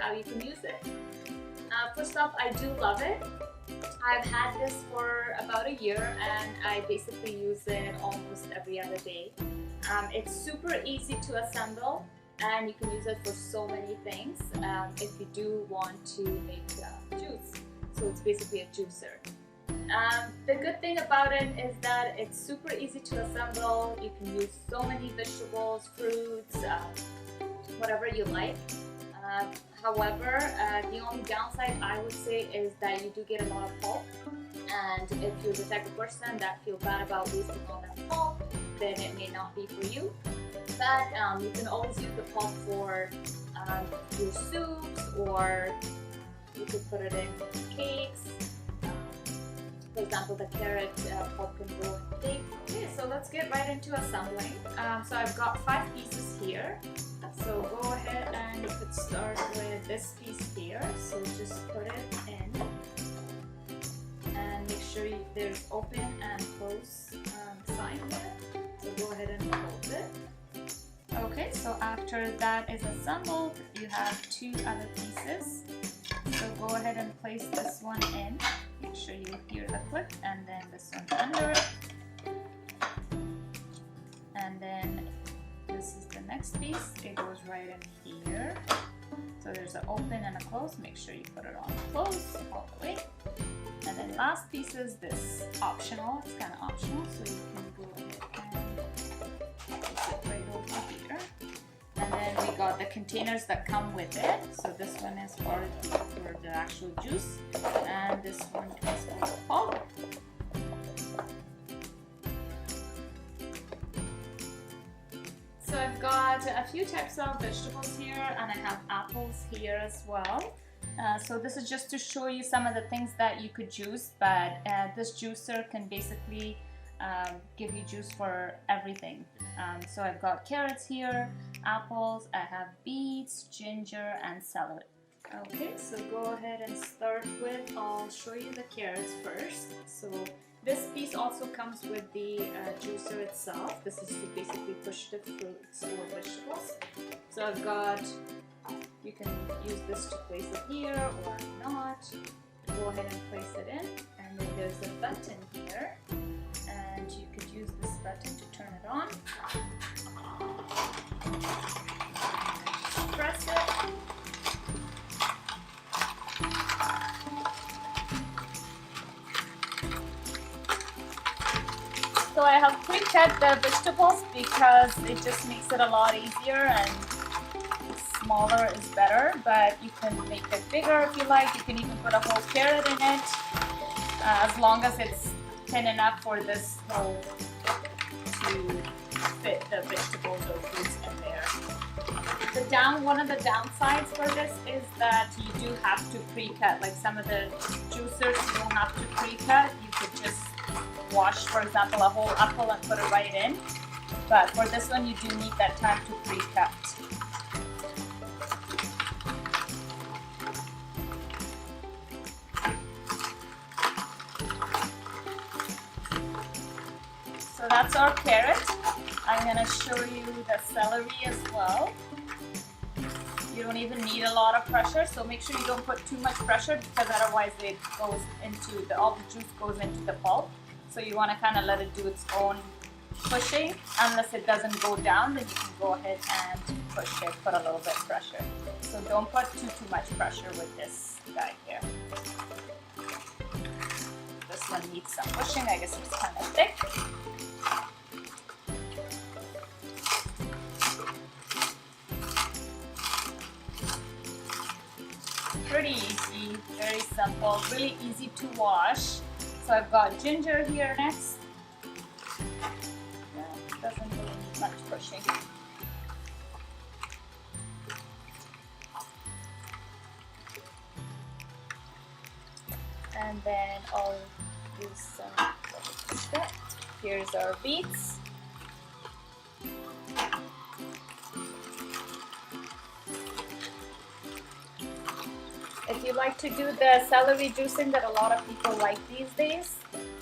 how you can use it. First off, I do love it. I've had this for about a year and I basically use it almost every other day. It's super easy to assemble and you can use it for so many things if you do want to make juice. So it's basically a juicer. The good thing about it is that it's super easy to assemble. You can use so many vegetables, fruits, whatever you like. However, the only downside I would say is that you do get a lot of pulp, and if you're the type of person that feels bad about wasting all that pulp, then it may not be for you. But you can always use the pulp for your soups, or you could put it in cakes. For example, the carrot pulp can go in cakes. Okay, so let's get right into assembling. So I've got 5 pieces here. So go ahead and you could start with this piece here. So just put it in and make sure there's open and close sign there. So go ahead and close it. Okay, so after that is assembled, you have 2 other pieces. So go ahead and place this one in. Make sure you hear the click, and then this one under it. And then this is the next piece. It goes right in here. So there's an open and a close. Make sure you put it on close all the way. And then last piece is this optional. It's kind of optional, so you can go ahead and place it right over here. And then we got the containers that come with it. So this one is for the actual juice, and this one is for the pulp. So I've got a few types of vegetables here, and I have apples here as well. So this is just to show you some of the things that you could juice, but this juicer can basically give you juice for everything. So I've got carrots here, apples, I have beets, ginger, and celery. Okay, so go ahead and start with, I'll show you the carrots first. So this piece also comes with the juicer itself. This is to basically push the fruits or vegetables. So I've got, you can use this to place it here or not. Go ahead and place it in, and then there's a button here, and you could use this button to turn it on. Press it. So I have pre-cut the vegetables because it just makes it a lot easier, and smaller is better, but you can make it bigger if you like. You can even put a whole carrot in it, as long as it's thin enough for this hole to fit the vegetables or fruits in there. One of the downsides for this is that you do have to pre-cut. Like some of the juicers you don't have to pre-cut. You could just wash, for example, a whole apple and put it right in. But for this one, you do need that time to pre-cut. So that's our carrot. I'm going to show you the celery as well. You don't even need a lot of pressure, so make sure you don't put too much pressure, because otherwise it goes into all the juice goes into the pulp. So you want to kind of let it do its own pushing. Unless it doesn't go down, then you can go ahead and push it, put a little bit of pressure. So don't put too much pressure with this guy here. This one needs some pushing. I guess it's kind of thick. Pretty easy, very simple, really easy to wash. So I've got ginger here next. Yeah, doesn't really need much pushing. And then I'll use some. Here's our beets. If you like to do the celery juicing that a lot of people like these days,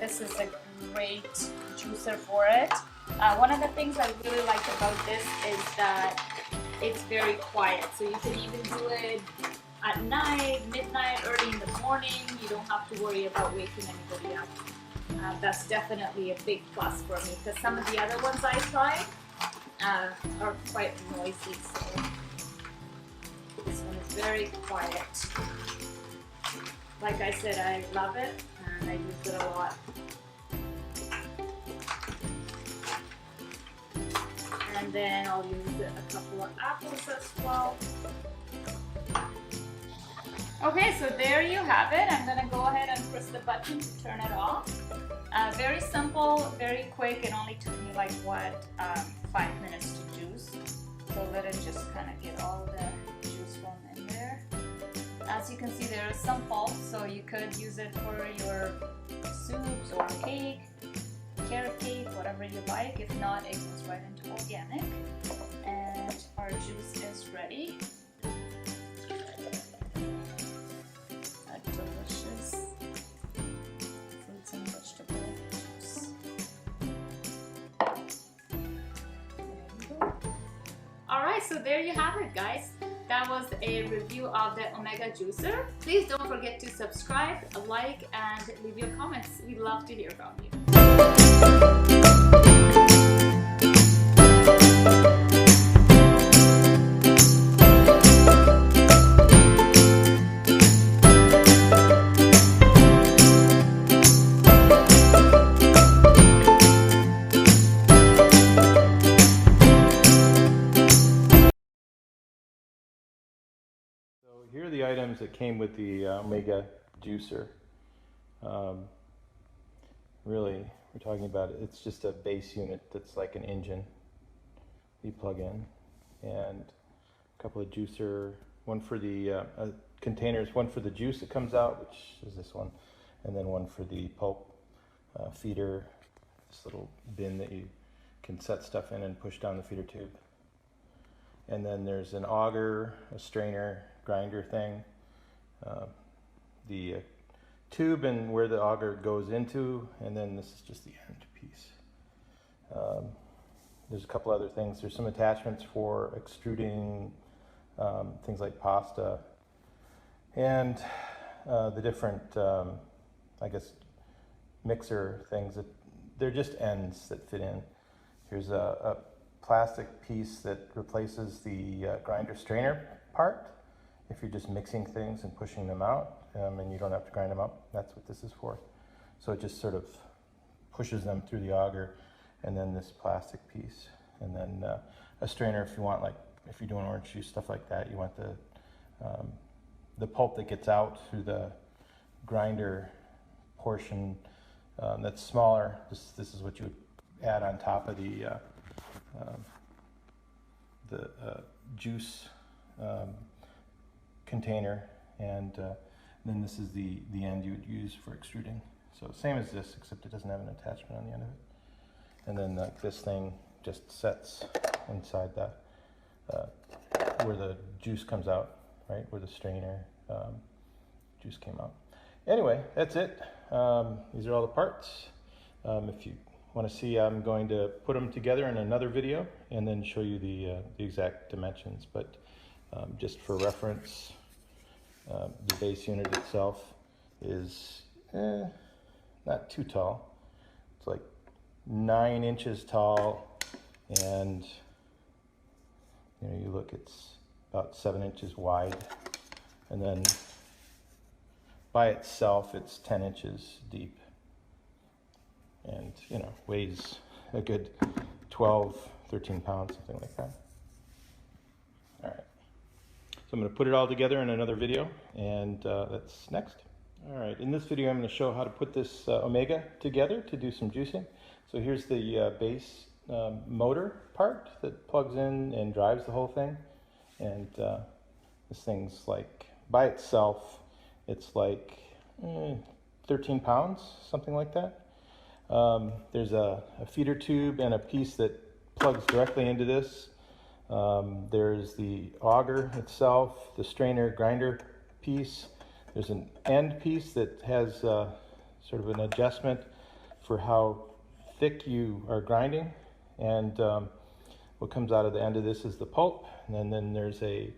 this is a great juicer for it. One of the things I really like about this is that it's very quiet. So you can even do it at night, midnight, early in the morning. You don't have to worry about waking anybody up. That's definitely a big plus for me, because some of the other ones I tried are quite noisy. So this one is very quiet. Like I said, I love it and I use it a lot. And then I'll use a couple of apples as well. Okay, so there you have it. I'm gonna go ahead and press the button to turn it off. Very simple, very quick. It only took me like 5 minutes to juice. So let it just kind of get all the juice from in there. As you can see, there is some pulp, so you could use it for your soups or cake, carrot cake, whatever you like. If not, it goes right into organic. And our juice is ready. A delicious fruits and vegetable juice. Alright, so there you have it, guys. That was a review of the Omega Juicer. Please don't forget to subscribe, like, and leave your comments. We'd love to hear from you. Here are the items that came with the Omega Juicer. Really, we're talking about it's just a base unit that's like an engine you plug in, and a couple of juicer, one for the containers, one for the juice that comes out, which is this one, and then one for the pulp feeder, this little bin that you can set stuff in and push down the feeder tube. And then there's an auger, a strainer, grinder thing, the tube and where the auger goes into, and then this is just the end piece. There's a couple other things. There's some attachments for extruding things like pasta, and the different, I guess, mixer things. They're just ends that fit in. Here's a plastic piece that replaces the grinder strainer part if you're just mixing things and pushing them out, and you don't have to grind them up. That's what this is for. So it just sort of pushes them through the auger, and then this plastic piece, and then a strainer if you want, like if you're doing orange juice, stuff like that. You want the pulp that gets out through the grinder portion that's smaller. This is what you would add on top of the juice container, and then this is the end you would use for extruding. So same as this, except it doesn't have an attachment on the end of it. And then this thing just sets inside that where the juice comes out, right, where the strainer juice came out. Anyway, that's it. These are all the parts. If you want to see, I'm going to put them together in another video and then show you the exact dimensions. But just for reference, the base unit itself is not too tall. It's like 9 inches tall, and you look, it's about 7 inches wide, and then by itself it's 10 inches deep, and weighs a good 12-13 pounds, something like that. All right, so I'm going to put it all together in another video, and that's next. All right, in this video I'm going to show how to put this Omega together to do some juicing. So here's the base motor part that plugs in and drives the whole thing, and this thing's like, by itself, it's like 13 pounds, something like that. There's a feeder tube and a piece that plugs directly into this. There's the auger itself, the strainer grinder piece. There's an end piece that has sort of an adjustment for how thick you are grinding, and what comes out of the end of this is the pulp. And then there's a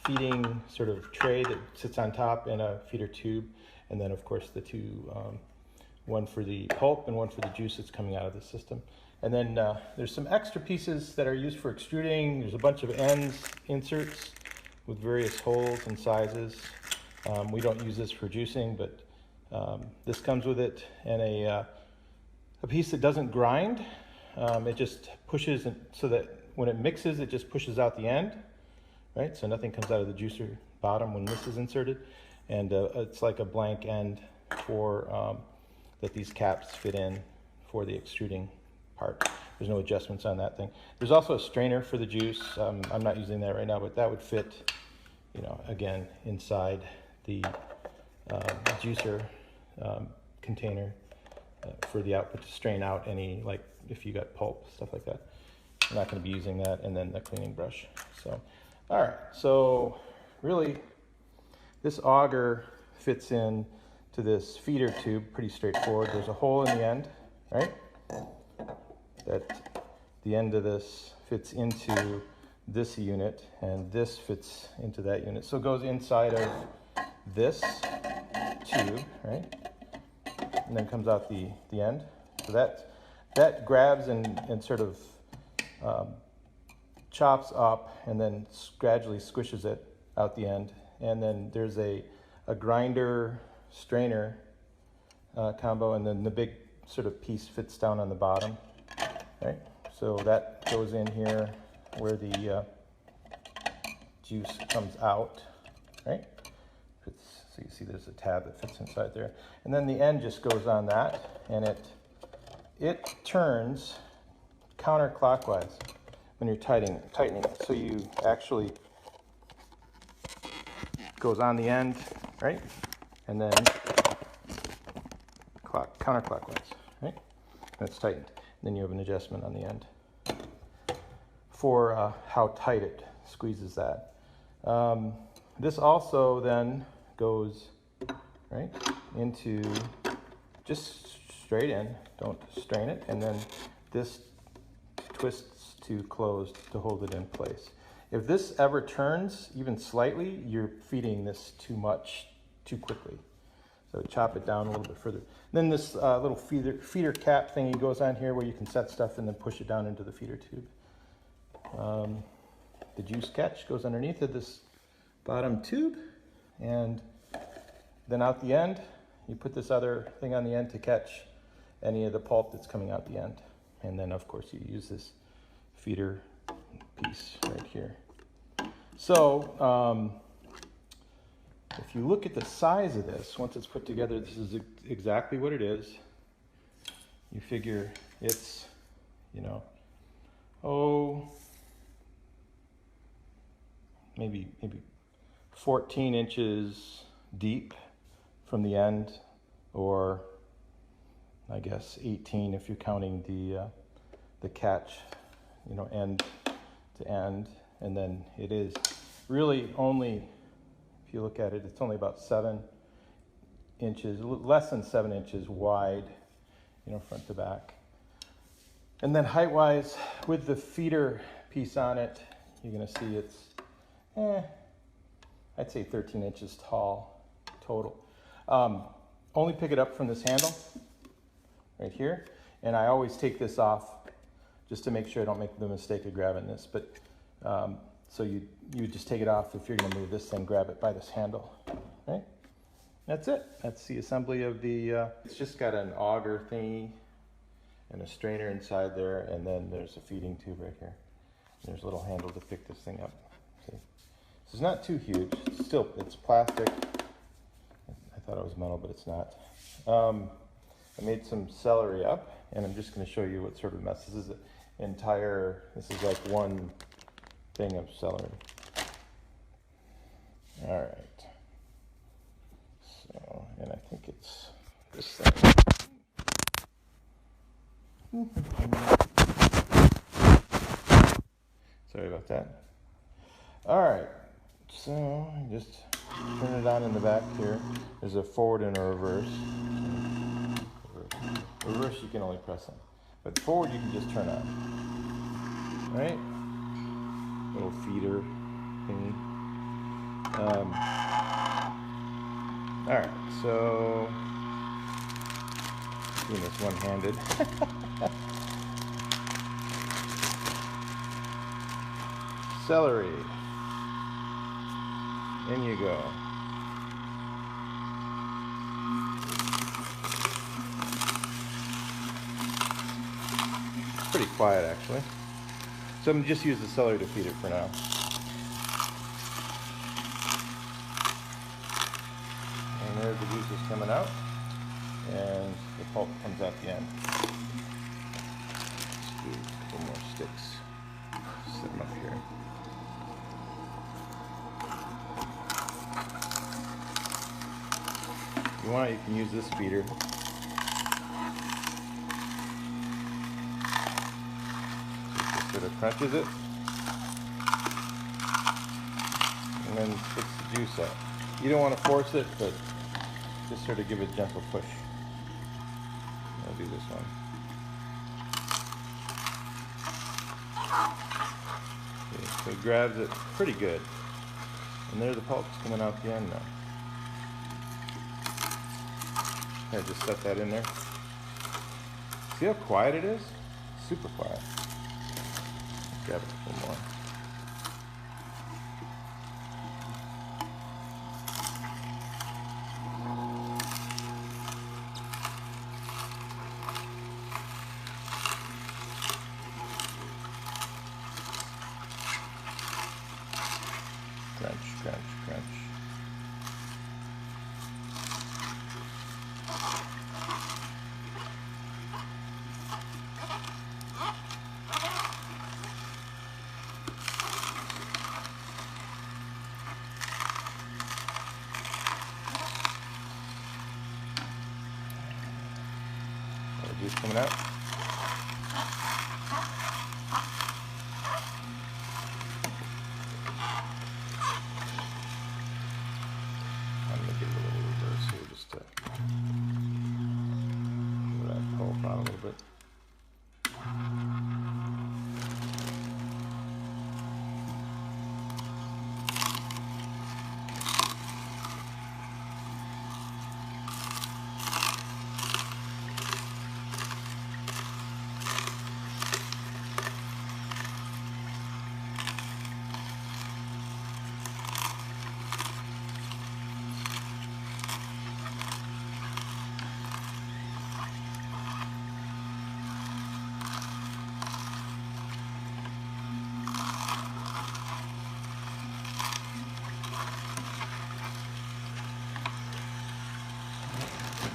feeding sort of tray that sits on top and a feeder tube, and then of course the two, one for the pulp and one for the juice that's coming out of the system. And then there's some extra pieces that are used for extruding. There's a bunch of ends inserts with various holes and sizes. We don't use this for juicing, but this comes with it, and a piece that doesn't grind. It just pushes so that when it mixes, it just pushes out the end, right? So nothing comes out of the juicer bottom when this is inserted. And it's like a blank end for that these caps fit in for the extruding part. There's no adjustments on that thing. There's also a strainer for the juice. I'm not using that right now, but that would fit, you know, again, inside the juicer container for the output to strain out any, like if you got pulp, stuff like that. I'm not going to be using that, and then the cleaning brush. So, all right, so really this auger fits in to this feeder tube pretty straightforward. There's a hole in the end, right? That the end of this fits into this unit, and this fits into that unit. So it goes inside of this tube, right? And then comes out the end. So that grabs and sort of chops up and then gradually squishes it out the end. And then there's a grinder strainer combo, and then the big sort of piece fits down on the bottom, right? So that goes in here where the juice comes out, right? So you see there's a tab that fits inside there. And then the end just goes on that, and it turns counterclockwise when you're tightening it. So you actually goes on the end, right? And then counterclockwise, right? And it's tightened. And then you have an adjustment on the end for how tight it squeezes that. This also then goes right into just straight in, don't strain it, and then this twists to closed to hold it in place. If this ever turns even slightly, you're feeding this too much too quickly. So chop it down a little bit further. Then this little feeder cap thingy goes on here where you can set stuff and then push it down into the feeder tube. The juice catch goes underneath of this bottom tube, and then out the end, you put this other thing on the end to catch any of the pulp that's coming out the end. And then of course you use this feeder piece right here. So if you look at the size of this, once it's put together, this is exactly what it is. You figure it's, you know, maybe 14 inches deep from the end, or I guess 18 if you're counting the catch, you know, end to end. And then it is really only, if you look at it, it's only about 7 inches, less than 7 inches wide, you know, front to back. And then height-wise, with the feeder piece on it, you're going to see it's, I'd say 13 inches tall total. Only pick it up from this handle right here, and I always take this off just to make sure I don't make the mistake of grabbing this. But so you just take it off. If you're going to move this thing, grab it by this handle, right? That's it. That's the assembly of the, it's just got an auger thingy and a strainer inside there, and then there's a feeding tube right here. There's a little handle to pick this thing up. See? So it's not too huge. It's plastic. I thought it was metal, but it's not. I made some celery up, and I'm just going to show you what sort of mess. This is this is like one thing of celery. All right. So, and I think it's this thing. Sorry about that. All right. So just turn it on in the back here. There's a forward and a reverse. Reverse you can only press on, but forward you can just turn on. Right? Little feeder thingy. Alright, so doing this one-handed. Celery. In you go. Pretty quiet actually. So I'm just use the celery to feed it for now. And there's the juices coming out, and the pulp comes out the end. Let's do a couple more sticks. Set them up here. If you want, you can use this feeder. Just sort of crunches it, and then spits the juice out. You don't want to force it, but just sort of give it a gentle push. I'll do this one. Okay, so it grabs it pretty good. And there the pulp's coming out the end now. I just set that in there. See how quiet it is? Super quiet. Let's grab a couple more. Crunch, crunch, crunch. Juice coming out. I'm going to give it a little reverse here just to move that pulp out a little bit.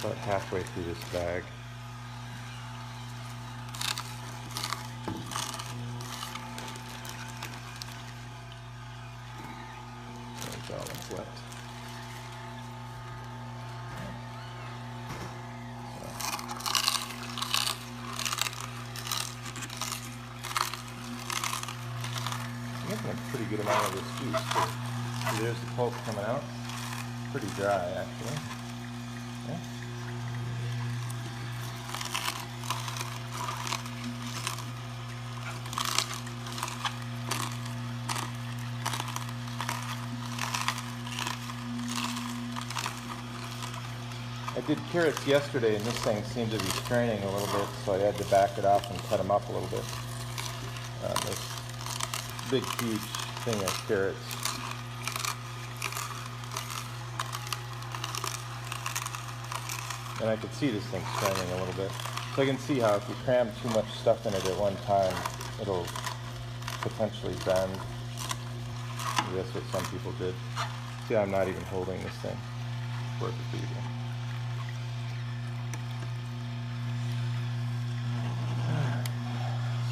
About halfway through this bag. It's all wet. I'm getting a pretty good amount of this juice too. See, there's the pulp coming out. Pretty dry actually. Yeah. I did carrots yesterday and this thing seemed to be straining a little bit, so I had to back it off and cut them up a little bit. This big, huge thing of carrots. And I could see this thing straining a little bit. So I can see how if you cram too much stuff in it at one time, it'll potentially bend. Maybe that's what some people did. See, I'm not even holding this thing. Perfectly again.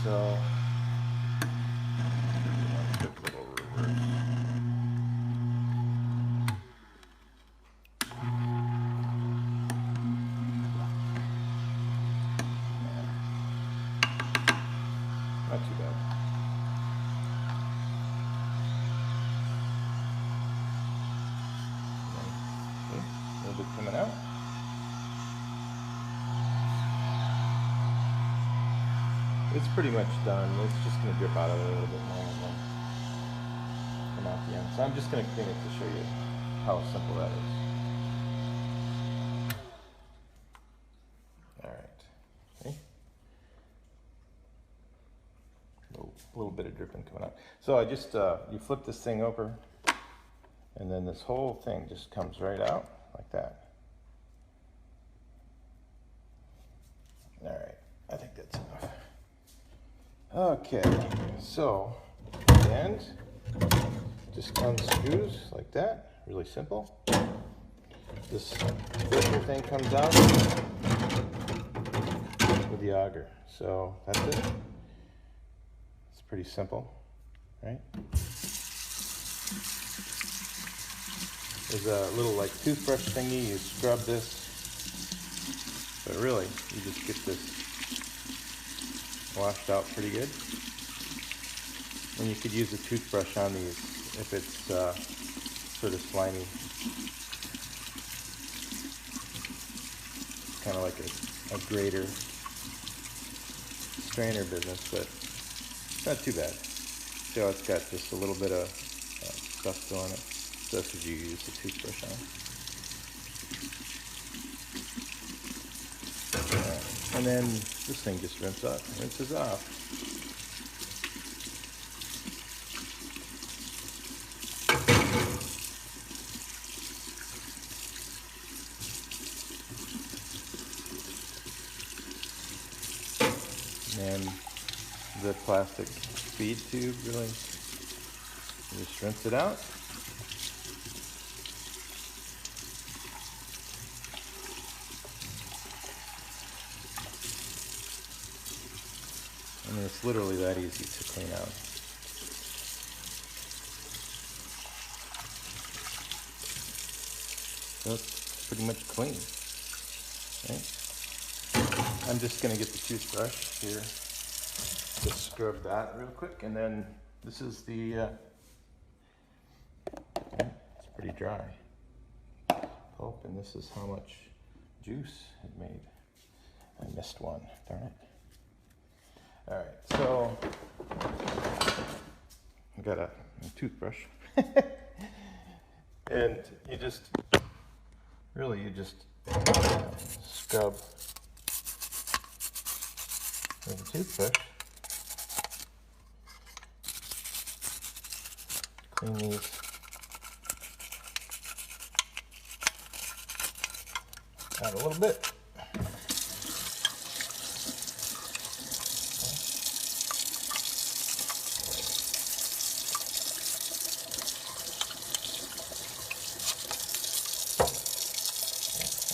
So, quick little reverse. Not too bad. Okay, a little bit coming out. It's pretty much done. It's just going to drip out of it a little bit more. come out the end. So I'm just going to clean it to show you how simple that is. All right. See? A little bit of dripping coming out. So I just, you flip this thing over, and then this whole thing just comes right out like that. All right, I think that's enough. Okay, so the end just unscrews like that, really simple. This filter thing comes out with the auger. So that's it. It's pretty simple, right? There's a little like toothbrush thingy, you scrub this, but really you just get this washed out pretty good. And you could use a toothbrush on these if it's sort of slimy. Kind of like a grater strainer business, but it's not too bad. So it's got just a little bit of stuff still on it. So that's what you use the toothbrush on. And then this thing just rinses off. And the plastic feed tube, really, you just rinse it out. I mean, it's literally that easy to clean out. So it's pretty much clean. Right? I'm just going to get the toothbrush here, just scrub that real quick, and then this is the, it's pretty dry pulp, and this is how much juice it made. I missed one, darn it. All right, so I got a toothbrush, and you just scrub with the toothbrush. Clean these out a little bit.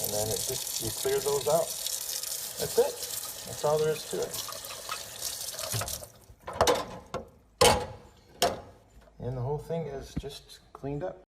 And then it just, you clear those out. That's it. That's all there is to it. And the whole thing is just cleaned up.